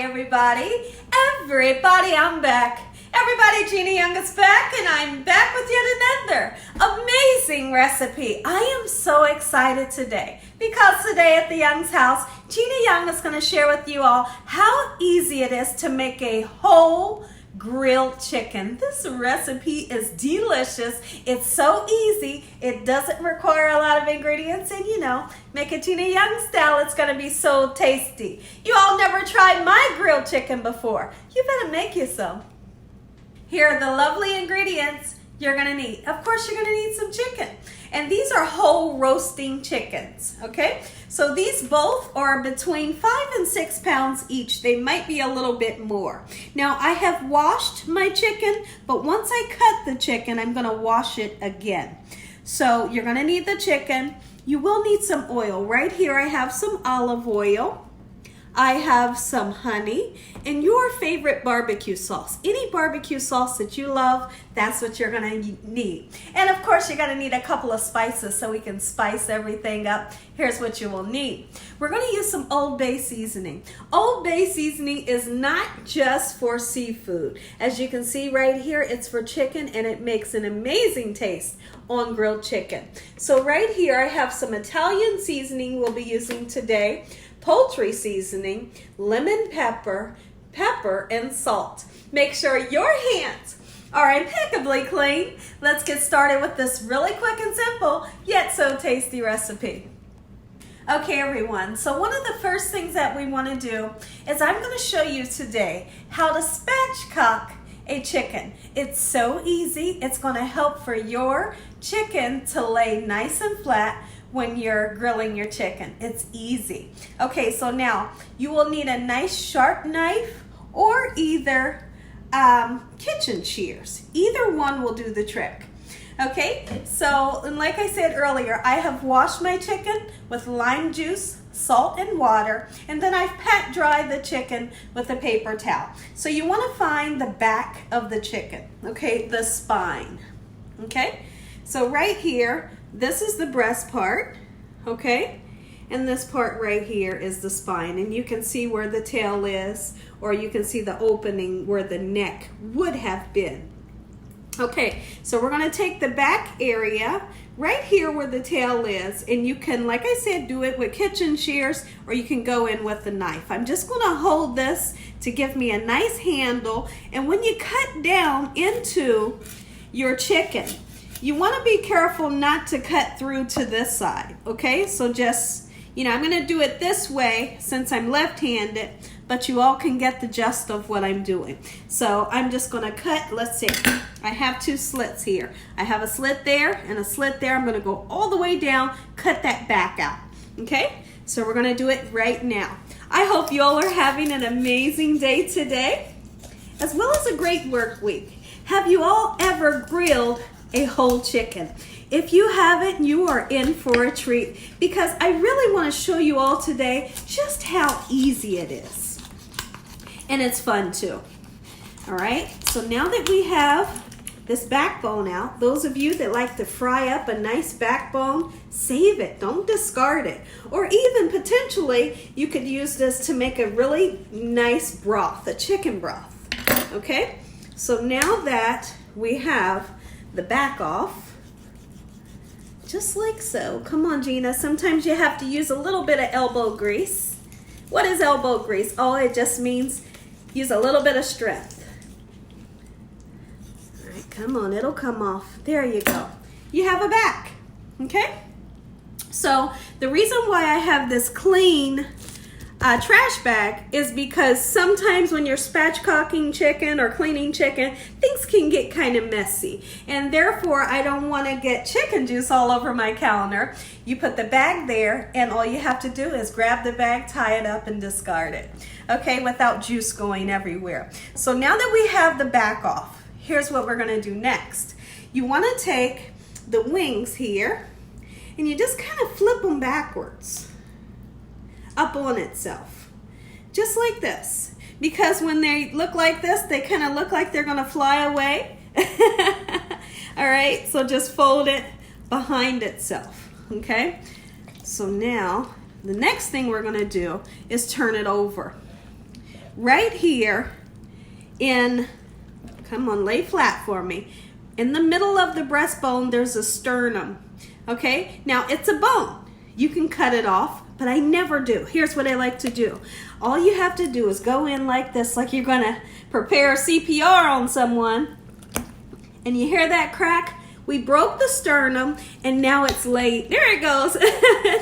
everybody. Everybody, I'm back. Everybody, Gina Young is back, and I'm back with yet another amazing recipe. I am so excited today because today at the Young's house, Gina Young is going to share with you all how easy it is to make a whole grilled chicken. This recipe is delicious. It's so easy. It doesn't require a lot of ingredients, and make it Gina Young style. It's going to be so tasty. You all never tried my grilled chicken before. You better make you some. Here are the lovely ingredients you're going to need. Of course, you're going to need some chicken. And these are whole roasting chickens, okay? So these both are between 5 and 6 pounds each. They might be a little bit more. Now, I have washed my chicken, but once I cut the chicken, I'm going to wash it again. So you're going to need the chicken. You will need some oil. Right here, I have some olive oil. I have some honey and your favorite barbecue sauce. Any barbecue sauce that you love, that's what you're gonna need. And of course, you're gonna need a couple of spices so we can spice everything up. Here's what you will need. We're gonna use some Old Bay seasoning. Old Bay seasoning is not just for seafood. As you can see right here, it's for chicken and it makes an amazing taste on grilled chicken. So right here, I have some Italian seasoning we'll be using today. Poultry seasoning, lemon pepper, and salt. Make sure your hands are impeccably clean. Let's get started with this really quick and simple, yet so tasty recipe. Okay, everyone, so one of the first things that we want to do is I'm going to show you today how to spatchcock a chicken. It's so easy. It's going to help for your chicken to lay nice and flat when you're grilling your chicken. It's easy. Okay, so now you will need a nice sharp knife or either kitchen shears. Either one will do the trick. Okay, so and like I said earlier, I have washed my chicken with lime juice, salt, and water, and then I've pat dried the chicken with a paper towel. So you want to find the back of the chicken, okay, the spine. Okay, so right here, this is the breast part, okay? And this part right here is the spine. And you can see where the tail is, or you can see the opening where the neck would have been. Okay, so we're gonna take the back area right here where the tail is, and you can, like I said, do it with kitchen shears, or you can go in with a knife. I'm just gonna hold this to give me a nice handle, and when you cut down into your chicken, you want to be careful not to cut through to this side, okay? So just, I'm going to do it this way since I'm left-handed, but you all can get the gist of what I'm doing. So I'm just going to cut, let's see, I have 2 slits here. I have a slit there and a slit there. I'm going to go all the way down, cut that back out, okay? So we're going to do it right now. I hope you all are having an amazing day today, as well as a great work week. Have you all ever grilled a whole chicken? If you haven't, you are in for a treat, because I really want to show you all today just how easy it is. And it's fun too. All right, so now that we have this backbone out, those of you that like to fry up a nice backbone, save it, don't discard it. Or even potentially, you could use this to make a really nice broth, a chicken broth, okay? So now that we have the back off, just like so. Come on, Gina. Sometimes you have to use a little bit of elbow grease. What is elbow grease? Oh, it just means use a little bit of strength. All right, come on, it'll come off. There you go. You have a back, okay? So the reason why I have this clean trash bag is because sometimes when you're spatchcocking chicken or cleaning chicken, things can get kind of messy, and therefore I don't want to get chicken juice all over my counter. You put the bag there, and all you have to do is grab the bag, tie it up, and discard it, okay, without juice going everywhere. So now that we have the back off, here's what we're going to do next. You want to take the wings here, and you just kind of flip them backwards up on itself, just like this, because when they look like this, they kind of look like they're gonna fly away. All right, so just fold it behind itself, okay? So now the next thing we're gonna do is turn it over. right here in, come on, lay flat for me. In the middle of the breastbone, there's a sternum. Okay, now it's a bone. You can cut it off, but I never do. Here's what I like to do. All you have to do is go in like this, like you're gonna prepare CPR on someone. And you hear that crack? We broke the sternum, and now it's laid. There it goes.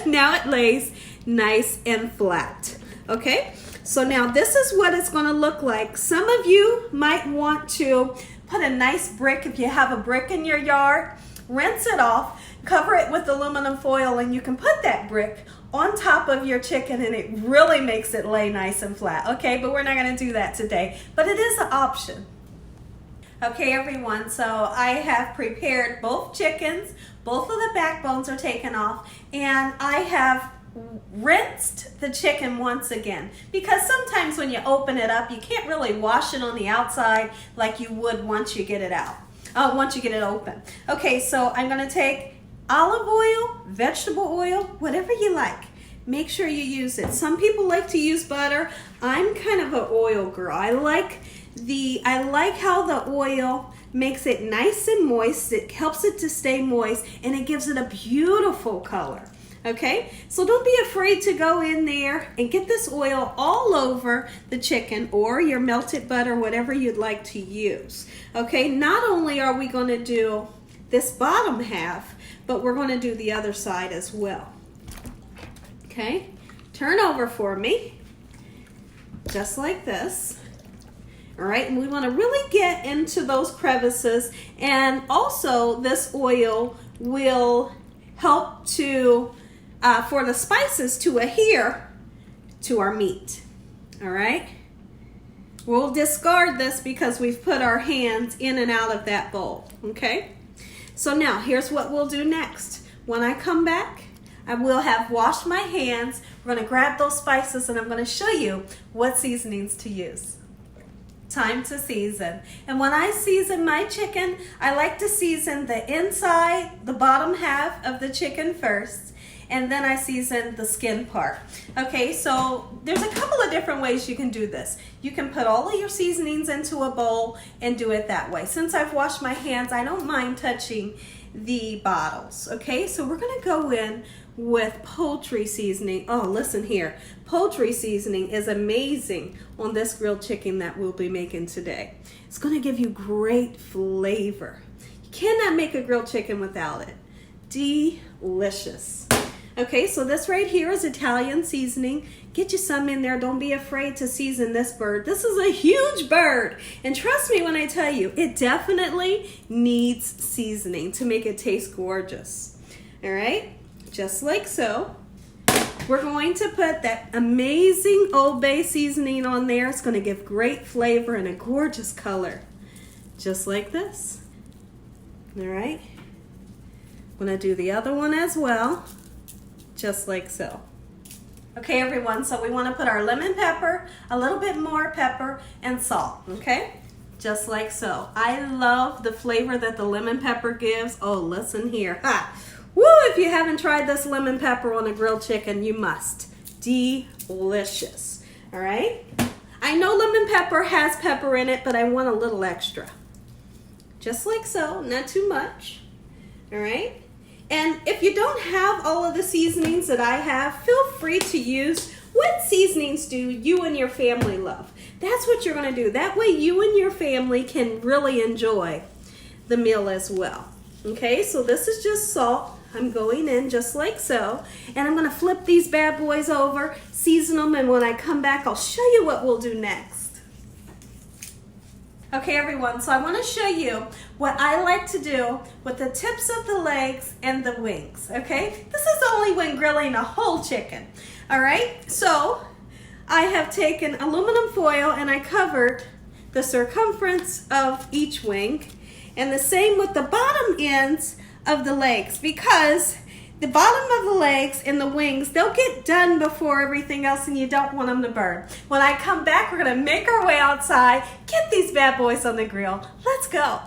Now it lays nice and flat. Okay, so now this is what it's gonna look like. Some of you might want to put a nice brick, if you have a brick in your yard, rinse it off, cover it with aluminum foil, and you can put that brick on top of your chicken, and it really makes it lay nice and flat. Okay, but we're not gonna do that today, but it is an option. Okay, everyone, so I have prepared both chickens. Both of the backbones are taken off, and I have rinsed the chicken once again, because sometimes when you open it up, you can't really wash it on the outside like you would once you get it out, once you get it open. Okay, so I'm gonna take olive oil, vegetable oil, whatever you like. Make sure you use it. Some people like to use butter. I'm kind of an oil girl. I like how the oil makes it nice and moist. It helps it to stay moist, and it gives it a beautiful color. Okay, so don't be afraid to go in there and get this oil all over the chicken, or your melted butter, whatever you'd like to use. Okay, not only are we going to do this bottom half, but we're going to do the other side as well. Okay, turn over for me, just like this. All right, and we want to really get into those crevices, and also this oil will help to for the spices to adhere to our meat. All right, we'll discard this because we've put our hands in and out of that bowl. Okay, so now here's what we'll do next. When I come back, I will have washed my hands. We're going to grab those spices, and I'm going to show you what seasonings to use. Time to season. And when I season my chicken, I like to season the inside, the bottom half of the chicken first, and then I season the skin part. Okay, so there's a couple of different ways you can do this. You can put all of your seasonings into a bowl and do it that way. Since I've washed my hands, I don't mind touching the bottles. Okay, so we're gonna go in with poultry seasoning. Oh, listen here. Poultry seasoning is amazing on this grilled chicken that we'll be making today. It's going to give you great flavor. You cannot make a grilled chicken without it. Delicious. Okay, so this right here is Italian seasoning. Get you some in there. Don't be afraid to season this bird. This is a huge bird. And trust me when I tell you, it definitely needs seasoning to make it taste gorgeous. All right? Just like so. We're going to put that amazing Old Bay seasoning on there. It's going to give great flavor and a gorgeous color. Just like this. All right. I'm going to do the other one as well. Just like so. Okay, everyone, so we want to put our lemon pepper, a little bit more pepper, and salt, okay? Just like so. I love the flavor that the lemon pepper gives. Oh, listen here. Ha! Woo, if you haven't tried this lemon pepper on a grilled chicken, you must. Delicious. All right? I know lemon pepper has pepper in it, but I want a little extra. Just like so, not too much. All right? And if you don't have all of the seasonings that I have, feel free to use what seasonings do you and your family love. That's what you're going to do. That way you and your family can really enjoy the meal as well. Okay, so this is just salt. I'm going in just like so. And I'm going to flip these bad boys over, season them, and when I come back, I'll show you what we'll do next. Okay, everyone, so I want to show you what I like to do with the tips of the legs and the wings, okay? This is only when grilling a whole chicken, all right? So I have taken aluminum foil and I covered the circumference of each wing, and the same with the bottom ends of the legs, because the bottom of the legs and the wings, they'll get done before everything else, and you don't want them to burn. When I come back, we're gonna make our way outside, get these bad boys on the grill. Let's go.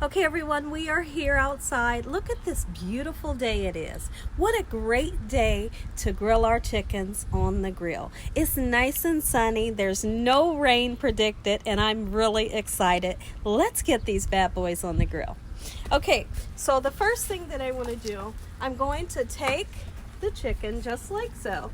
Okay everyone, we are here outside. Look at this beautiful day it is. What a great day to grill our chickens on the grill. It's nice and sunny. There's no rain predicted and I'm really excited. Let's get these bad boys on the grill. Okay, so the first thing that I want to do, I'm going to take the chicken just like so,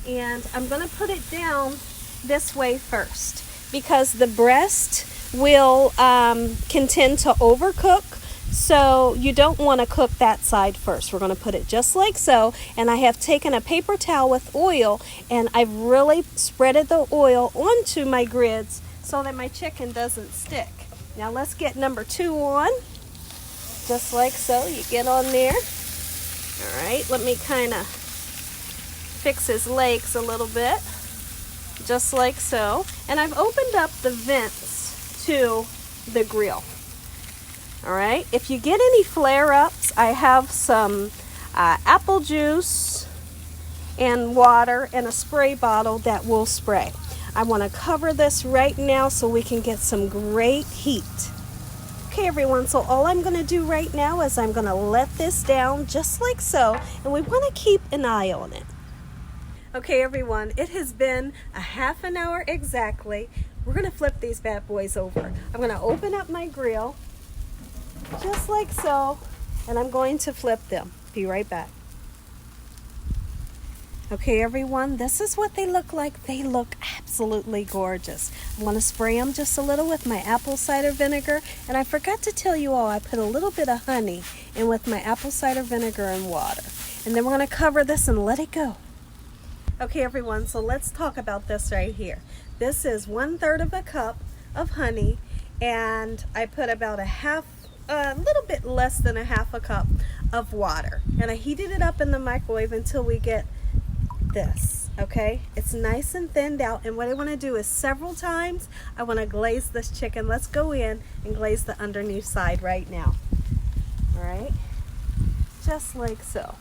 and I'm going to put it down this way first because the breast will can tend to overcook, so you don't want to cook that side first. We're going to put it just like so, and I have taken a paper towel with oil and I've really spreaded the oil onto my grids so that my chicken doesn't stick. Now let's get number 2 on, just like so. You get on there. All right, let me kind of fix his legs a little bit, just like so. And I've opened up the vents to the grill. All right, if you get any flare-ups, I have some apple juice and water and a spray bottle that will spray. I want to cover this right now so we can get some great heat. Okay everyone, so all I'm going to do right now is I'm going to let this down just like so, and we want to keep an eye on it. Okay everyone, it has been a half an hour exactly. We're going to flip these bad boys over. I'm going to open up my grill just like so, and I'm going to flip them. Be right back. Okay everyone, this is what they look like. They look absolutely gorgeous. I'm going to spray them just a little with my apple cider vinegar, and I forgot to tell you all I put a little bit of honey in with my apple cider vinegar and water. And then we're going to cover this and let it go. Okay everyone, so let's talk about this right here. This is 1/3 of a cup of honey, and I put about a little bit less than a half a cup of water, and I heated it up in the microwave until we get this. Okay, it's nice and thinned out, and what I want to do is several times I want to glaze this chicken. Let's go in and glaze the underneath side right now. All right, just like so.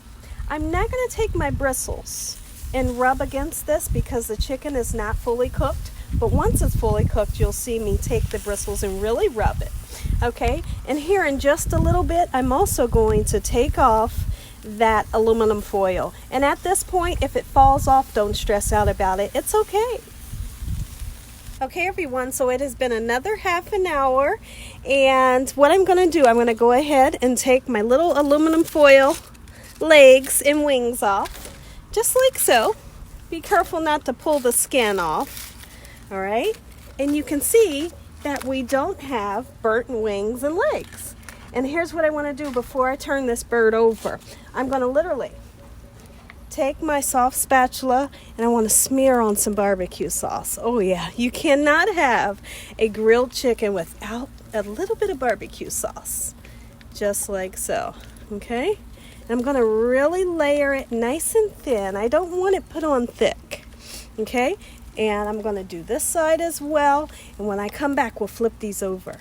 I'm not going to take my bristles and rub against this because the chicken is not fully cooked, but once it's fully cooked you'll see me take the bristles and really rub it. Okay, and here in just a little bit I'm also going to take off that aluminum foil, and at this point if it falls off, don't stress out about it. It's okay. Okay everyone, so it has been another half an hour, and what I'm going to do, I'm going to go ahead and take my little aluminum foil legs and wings off just like so. Be careful not to pull the skin off. All right, and you can see that we don't have burnt wings and legs. And here's what I want to do before I turn this bird over. I'm going to literally take my soft spatula and I want to smear on some barbecue sauce. Oh yeah, you cannot have a grilled chicken without a little bit of barbecue sauce, just like so. Okay, and I'm going to really layer it nice and thin. I don't want it put on thick. Okay, and I'm going to do this side as well, and when I come back we'll flip these over.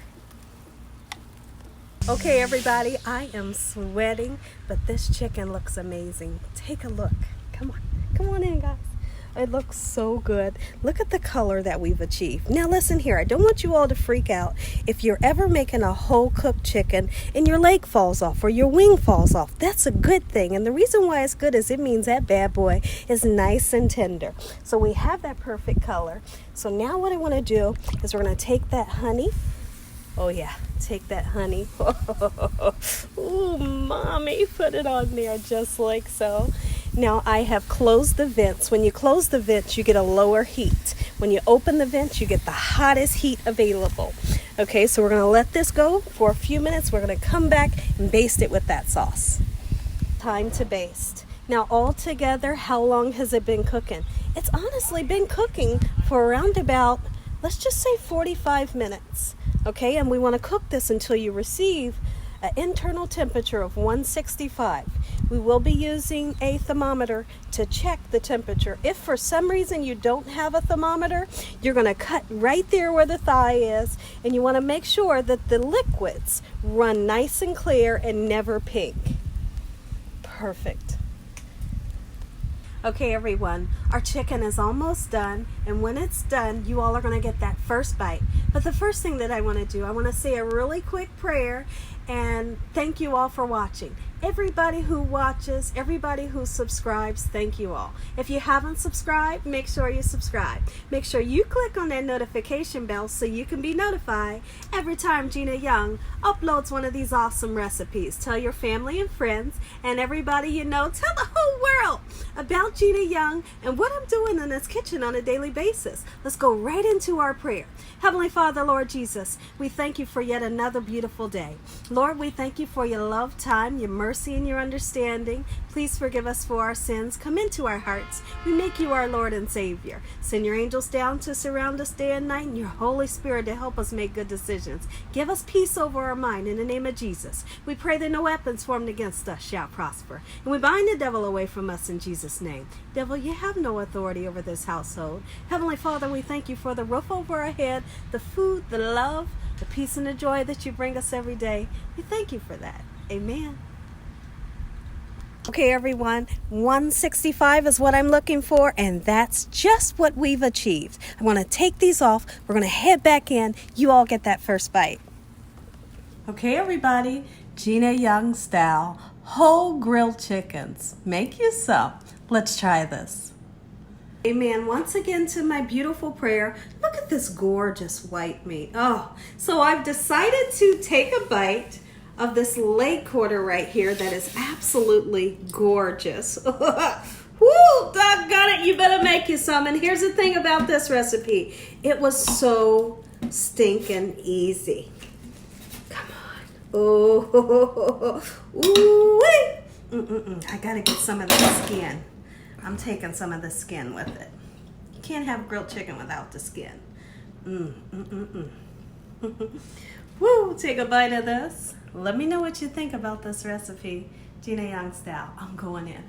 Okay everybody, I am sweating, but this chicken looks amazing. Take a look. Come on in guys. It looks so good. Look at the color that we've achieved. Now listen here, I don't want you all to freak out if you're ever making a whole cooked chicken and your leg falls off or your wing falls off. That's a good thing, and the reason why it's good is it means that bad boy is nice and tender. So we have that perfect color. So now what I want to do is we're going to take that honey. Oh yeah, take that honey. Ooh, mommy, put it on there just like so. Now I have closed the vents. When you close the vents, you get a lower heat. When you open the vents, you get the hottest heat available. Okay, so we're going to let this go for a few minutes. We're going to come back and baste it with that sauce. Time to baste. Now all together, how long has it been cooking? It's honestly been cooking for around about, let's just say 45 minutes. Okay, and we want to cook this until you receive an internal temperature of 165. We will be using a thermometer to check the temperature. If for some reason you don't have a thermometer, you're going to cut right there where the thigh is, and you want to make sure that the liquids run nice and clear and never pink. Perfect. Okay everyone, our chicken is almost done, And when it's done, you all are going to get that first bite. But the first thing that I want to do, I want to say a really quick prayer and thank you all for watching. Everybody who watches, everybody who subscribes, thank you all. If you haven't subscribed, make sure you subscribe. Make sure you click on that notification bell so you can be notified every time Gina Young uploads one of these awesome recipes. Tell your family and friends and everybody you know, tell the whole world about Gina Young and what I'm doing in this kitchen on a daily basis. Let's go right into our prayer. Heavenly Father, Lord Jesus, we thank you for yet another beautiful day. Lord, we thank you for your love, time, your mercy, and your understanding. Please forgive us for our sins. Come into our hearts. We make you our Lord and Savior. Send your angels down to surround us day and night and your Holy Spirit to help us make good decisions. Give us peace over our mind in the name of Jesus. We pray that no weapons formed against us shall prosper. And we bind the devil away from us in Jesus' name. Devil, you have no authority over this household. Heavenly Father, we thank you for the roof over our head, the food, the love, the peace and the joy that you bring us every day. We thank you for that. Amen. Okay, everyone, 165 is what I'm looking for, and that's just what we've achieved. I'm going to take these off. We're going to head back in. You all get that first bite. Okay, everybody, Gina Young style, whole grilled chickens. Make you some. Let's try this. Amen. Once again to my beautiful prayer. Look at this gorgeous white meat. Oh, so I've decided to take a bite of this leg quarter right here that is absolutely gorgeous. Woo, doggone it, you better make you some. And here's the thing about this recipe. It was so stinking easy. Come on. Oh, ooh, I gotta get some of the skin. I'm taking some of the skin with it. You can't have grilled chicken without the skin. Woo, take a bite of this. Let me know what you think about this recipe, Gina Young style. I'm going in.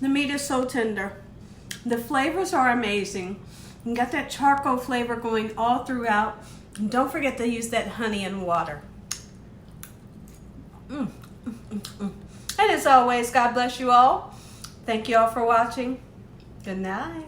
The meat is so tender. The flavors are amazing. You got that charcoal flavor going all throughout. And don't forget to use that honey and water. And as always, God bless you all. Thank you all for watching. Good night.